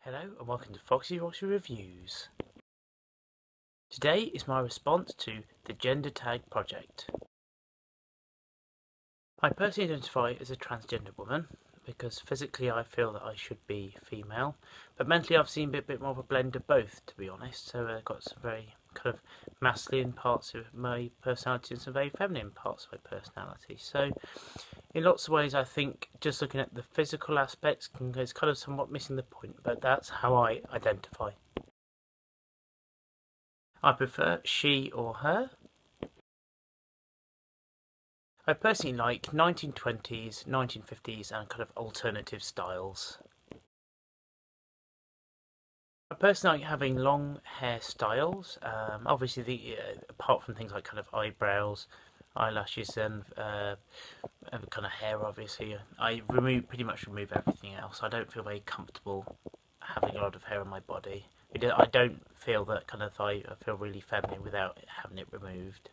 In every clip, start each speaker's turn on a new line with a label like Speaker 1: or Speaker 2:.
Speaker 1: Hello and welcome to Foxy Roxy Reviews. Today is my response to the Gender Tag Project. I personally identify as a transgender woman because physically I feel that I should be female, but mentally I've seen a bit more of a blend of both, to be honest. So I've got some very kind of masculine parts of my personality and some very feminine parts of my personality. So in lots of ways I think just looking at the physical aspects is kind of somewhat missing the point, but that's how I identify. I prefer she or her. I personally like 1920s, 1950s and kind of alternative styles. I personally like having long hairstyles. Obviously, apart from things like kind of eyebrows, eyelashes, and kind of hair. Obviously, I pretty much remove everything else. I don't feel very comfortable having a lot of hair on my body. I don't feel that kind of I feel really feminine without having it removed.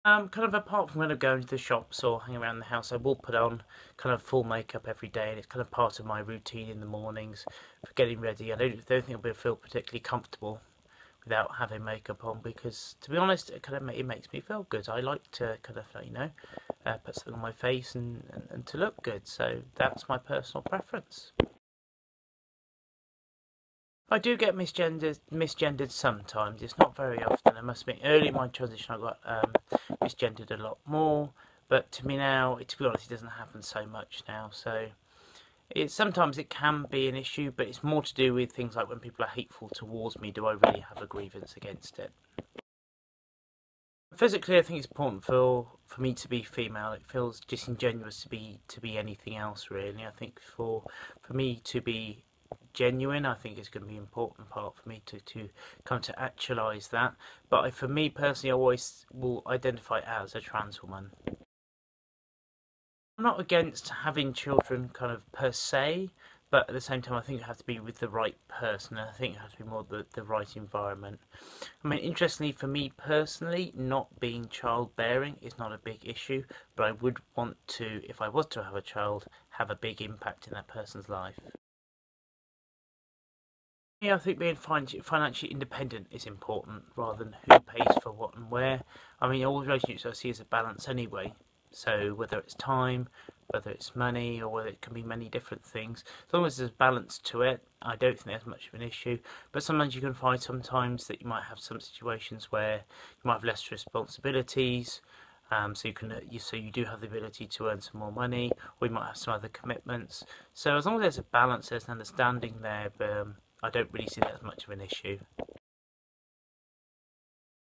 Speaker 1: Kind of apart from when I go into the shops or hang around the house, I will put on kind of full makeup every day, and it's kind of part of my routine in the mornings for getting ready. I don't think I'll feel particularly comfortable without having makeup on because, to be honest, it makes me feel good. I like to kind of put something on my face and to look good. So that's my personal preference. I do get misgendered sometimes. It's not very often. I must admit, early in my transition, I got misgendered a lot more. But to me now, to be honest, it doesn't happen so much now. So sometimes it can be an issue, but it's more to do with things like when people are hateful towards me. Do I really have a grievance against it? Physically, I think it's important for me to be female. It feels disingenuous to be anything else, really. I think for me to be genuine, I think is going to be an important part for me to come to actualise that. But for me personally, I always will identify as a trans woman. I'm not against having children kind of per se, but at the same time I think it has to be with the right person. I think it has to be more the right environment. I mean, interestingly for me personally, not being childbearing is not a big issue, but I would want to, if I was to have a child, have a big impact in that person's life. Yeah, I think being financially independent is important rather than who pays for what and where. I mean, all relationships I see as a balance anyway. So whether it's time, whether it's money, or whether it can be many different things, as long as there's balance to it, I don't think there's much of an issue. But sometimes you can find sometimes that you might have some situations where you might have less responsibilities. So you do have the ability to earn some more money, or you might have some other commitments. So as long as there's a balance, there's an understanding there, but I don't really see that as much of an issue.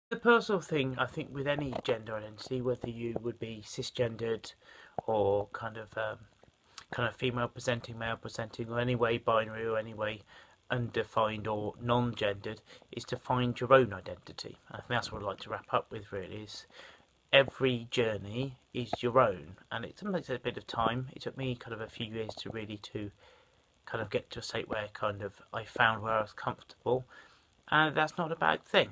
Speaker 1: The personal thing, I think, with any gender identity, whether you would be cisgendered or kind of female presenting, male presenting, or any way binary or any way undefined or non-gendered, is to find your own identity. I think that's what I'd like to wrap up with. Really, is every journey is your own, and it sometimes takes a bit of time. It took me kind of a few years to really kind of get to a state where I found where I was comfortable, and that's not a bad thing.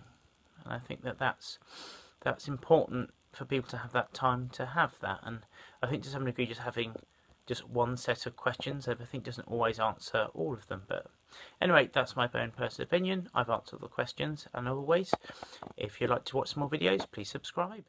Speaker 1: And I think that's important for people to have that time to have that. And I think to some degree, just having just one set of questions, I think doesn't always answer all of them. But anyway, that's my own personal opinion. I've answered the questions, and always, if you'd like to watch some more videos, please subscribe.